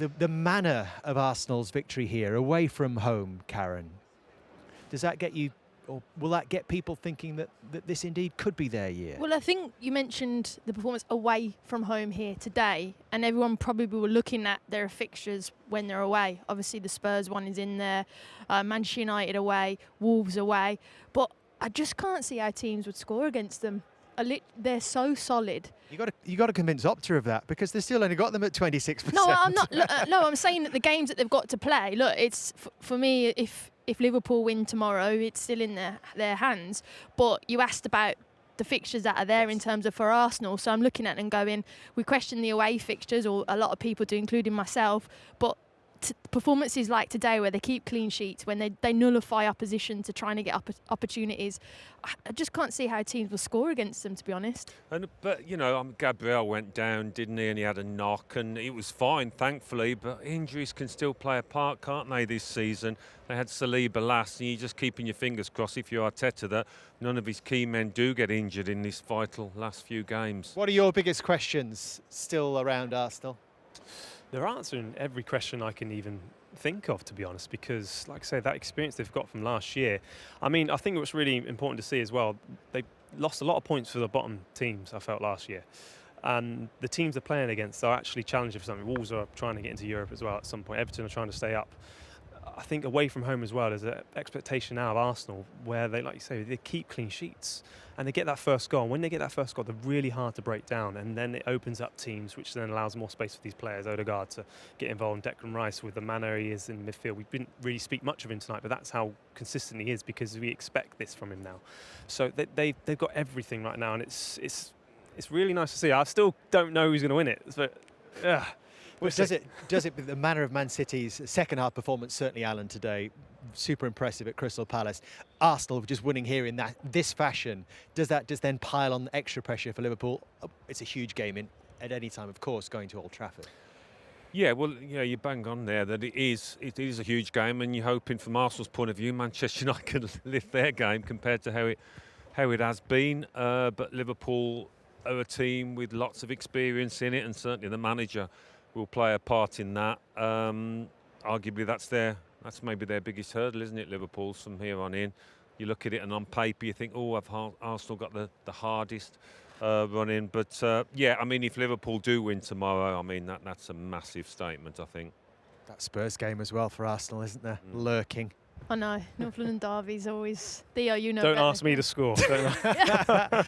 the manner of Arsenal's victory here, away from home, Karen, does that get you, or will that get people thinking that this indeed could be their year? Well, I think you mentioned the performance away from home here today, and everyone probably were looking at their fixtures when they're away. Obviously, the Spurs one is in there, Manchester United away, Wolves away, but I just can't see how teams would score against them. They're so solid. You got to convince Opta of that, because they've still only got them at 26%. No, I'm not. No, I'm saying that the games that they've got to play. Look, it's for me. If Liverpool win tomorrow, it's still in their hands. But you asked about the fixtures that are there in terms of for Arsenal. So I'm looking at them going, we question the away fixtures, or a lot of people do, including myself. But performances like today, where they keep clean sheets, when they nullify opposition to trying to get opportunities, I just can't see how teams will score against them, to be honest. But Gabriel went down, didn't he? And he had a knock, and it was fine, thankfully. But injuries can still play a part, can't they? This season, they had Saliba last, and you're just keeping your fingers crossed, if you're Arteta, that none of his key men do get injured in this vital last few games. What are your biggest questions still around Arsenal? They're answering every question I can even think of, to be honest, because, like I say, that experience they've got from last year. I mean, I think what's really important to see as well, they lost a lot of points for the bottom teams, I felt, last year. And the teams they're playing against are actually challenging for something. Wolves are trying to get into Europe as well at some point. Everton are trying to stay up. I think away from home as well, there's an expectation now of Arsenal where they, like you say, they keep clean sheets and they get that first goal. And when they get that first goal, they're really hard to break down, and then it opens up teams, which then allows more space for these players. Odegaard to get involved, and Declan Rice with the manner he is in midfield. We didn't really speak much of him tonight, but that's how consistent he is, because we expect this from him now. So they've got everything right now, and it's really nice to see. I still don't know who's going to win it, but does it with the manner of Man City's second half performance? Certainly, Alan, today, super impressive at Crystal Palace. Arsenal just winning here in this fashion. Does that just then pile on extra pressure for Liverpool? It's a huge game at any time, of course, going to Old Trafford. Yeah, well, you bang on there that it is a huge game, and you're hoping from Arsenal's point of view, Manchester United can lift their game compared to how it has been. But Liverpool are a team with lots of experience in it, and certainly the manager will play a part in that. Arguably, that's maybe their biggest hurdle, isn't it, Liverpool's, from here on in. You look at it, and on paper you think, have Arsenal got the hardest run in? But if Liverpool do win tomorrow, that's a massive statement, I think. That Spurs game as well for Arsenal, isn't there? Lurking. I know, North London derby's always... Theo, you know Don't better. ask me to score. Don't